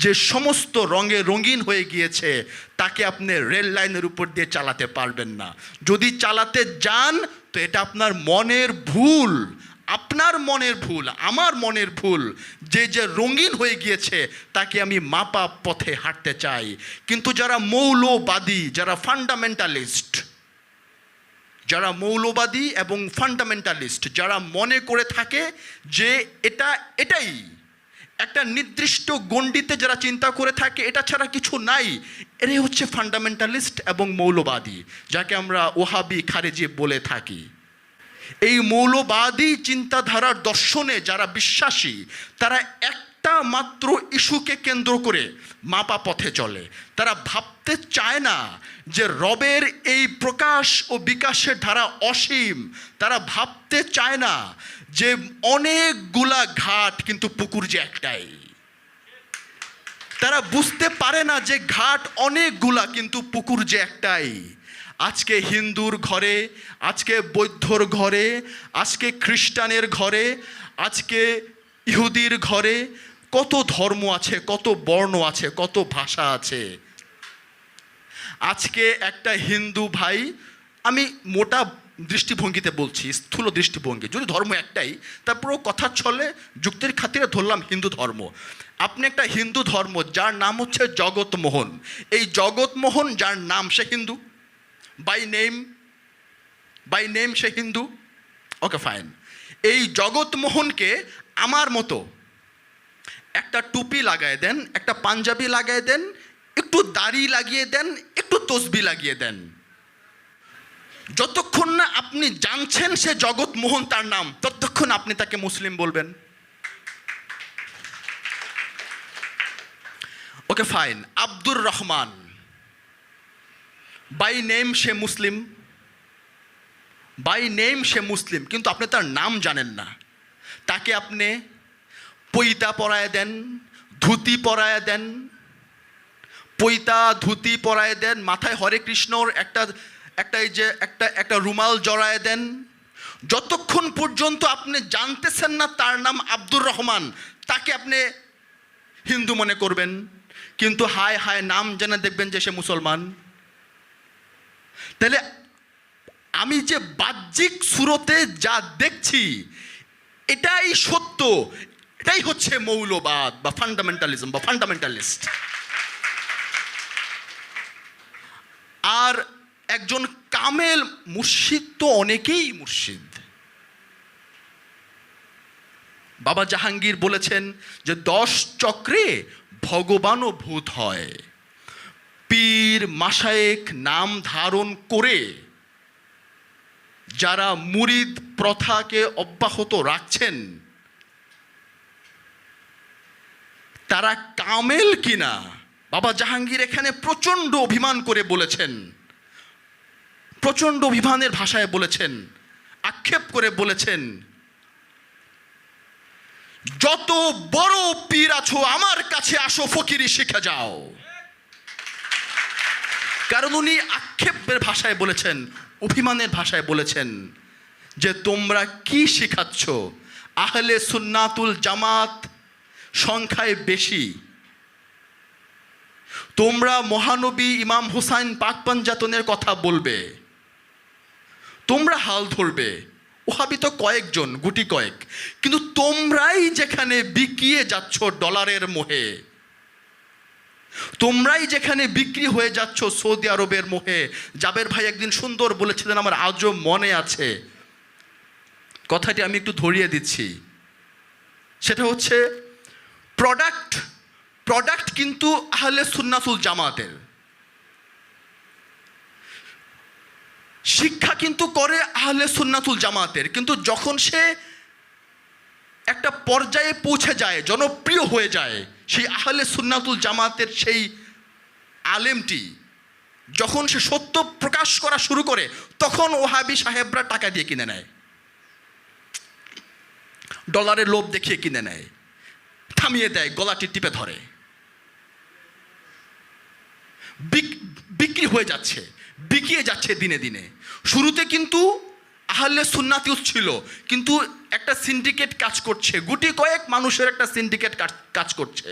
যে সমস্ত রঙে রঙিন হয়ে গিয়েছে তাকে আপনি রেল লাইনের উপর দিয়ে চালাতে পারবেন না। যদি চালাতে যান তো এটা আপনার মনের ভুল, আপনার মনের ভুল, আমার মনের ভুল। যে যে রঙিন হয়ে গিয়েছে তাকে আমি মাপা পথে হাঁটতে চাই। কিন্তু যারা মৌলবাদী, যারা ফান্ডামেন্টালিস্ট, যারা মৌলবাদী এবং ফান্ডামেন্টালিস্ট, যারা মনে করে থাকে যে এটাই একটা নির্দিষ্ট গণ্ডিতে যারা চিন্তা করে থাকে এটা ছাড়া কিছু নাই, এরাই হচ্ছে ফান্ডামেন্টালিস্ট এবং মৌলবাদী, যাকে আমরা ওহাবি খারেজি বলে থাকি। এই মৌলবাদী চিন্তাধারার দর্শনে যারা বিশ্বাসী তারা একটা মাত্র ইস্যুকে কেন্দ্র করে মাপা পথে চলে। তারা ভাবতে চায় না যে রবের এই প্রকাশ ও বিকাশের ধারা অসীম। তারা ভাবতে চায় না যে অনেকগুলা ঘাট কিন্তু পুকুর যে একটাই। তারা বুঝতে পারে না যে ঘাট অনেকগুলা কিন্তু পুকুর যে একটাই। আজকে হিন্দুর ঘরে, আজকে বৌদ্ধর ঘরে, আজকে খ্রিস্টানের ঘরে, আজকে ইহুদির ঘরে কত ধর্ম আছে, কত বর্ণ আছে, কত ভাষা আছে। আজকে একটা হিন্দু ভাই, আমি মোটা দৃষ্টিভঙ্গিতে বলছি, স্থূল দৃষ্টিভঙ্গি, যদি ধর্ম একটাই তারপরেও কথা চলে যুক্তির খাতিরে ধরলাম হিন্দু ধর্ম। আপনি একটা হিন্দু ধর্ম যার নাম হচ্ছে জগৎমোহন, এই জগৎমোহন যার নাম, সে হিন্দু বাই নেম, সে হিন্দু, ওকে ফাইন। এই জগৎমোহনকে আমার মতো একটা টুপি লাগায় দেন, একটা পাঞ্জাবি লাগায় দেন, একটু দাড়ি লাগিয়ে দেন, একটু তসবি লাগিয়ে দেন, যতক্ষণ না আপনি জানছেন সে জগৎমোহন তার নাম, ততক্ষণ আপনি তাকে মুসলিম বলবেন। Okay fine, Abdur Rahman by name সে মুসলিম, বাই নেম সে মুসলিম, কিন্তু আপনি তার নাম জানেন না। তাকে আপনি পৈতা পরায় দেন, ধুতি পরায় দেন, পৈতা ধুতি পরায় দেন, মাথায় হরে কৃষ্ণর একটা রুমাল জড়ায় দেন, যতক্ষণ পর্যন্ত আপনি জানতেছেন না তার নাম আব্দুর রহমান, তাকে আপনি হিন্দু মনে করবেন। কিন্তু হায় হায় নাম জেনে দেখবেন যে সে মুসলমান। তাহলে আমি যে বাহ্যিক সুরতে যা দেখছি এটাই সত্য, এটাই হচ্ছে মৌলবাদ বা ফান্ডামেন্টালিজম বা ফান্ডামেন্টালিস্ট। আর একজন কামেল মুর্শিদ তো অনেকেই মুর্শিদ। বাবা জাহাঙ্গীর বলেছেন যে 10 চক্রে ভগবানও ভূত হয়। পীর মাশায়েখ নাম ধারণ করে যারা মুরিদ প্রথাকে অব্যাহত রাখছেন তারা কামেল কিনা বাবা জাহাঙ্গীর এখানে প্রচণ্ড অভিমান করে বলেছেন, প্রচণ্ড অভিমানের ভাষায় বলেছেন, আক্ষেপ করে বলেছেন, যত বড় পীর আছো আমার কাছে আসো ফকিরি শিখে যাও। কারণ উনি আক্ষেপের ভাষায় বলেছেন, অভিমানের ভাষায় বলেছেন যে তোমরা কি শিখাচ্ছ? আহলে সুন্নাতুল জামাত সংখ্যায় বেশি, তোমরা মহানবী ইমাম হুসাইন পাক পাঞ্জাতনের কথা বলবে, তোমরা হাল ধরবে, ওহাবি তো কয়েকজন, গুটি কয়েক, কিন্তু তোমরাই যেখানে বিকিয়ে যাচ্ছ ডলারের মোহে, তোমরাই যেখানে বিক্রি হয়ে যাচ্ছ সৌদি আরবের মোহে। জাবের ভাই একদিন সুন্দর বলেছিলেন, আমার আজও মনে আছে কথাটি, আমি একটু ধরিয়ে দিচ্ছি। সেটা হচ্ছে প্রোডাক্ট কিন্তু আহলে সুন্নাতুল জামাতের, শিক্ষা কিন্তু করে আহলে সুন্নাতুল জামাতের, কিন্তু যখন সে একটা পর্যায়ে পৌঁছে যায়, জনপ্রিয় হয়ে যায়, সেই আহলে সুন্নাতুল জামাতের সেই আলেমটি যখন সে সত্য প্রকাশ করা শুরু করে, তখন ওহাবি সাহেবরা টাকা দিয়ে কিনে নেয়, ডলারের লোভ দেখিয়ে কিনে নেয়, থামিয়ে দেয়, গলাটি টিপে ধরে, বিক্রি হয়ে যাচ্ছে, বিকিয়ে যাচ্ছে দিনে দিনে। শুরুতে কিন্তু আহলে সুন্নাতিও ছিল, কিন্তু একটা সিন্ডিকেট কাজ করছে, গুটি কয়েক মানুষের একটা সিন্ডিকেট কাজ করছে।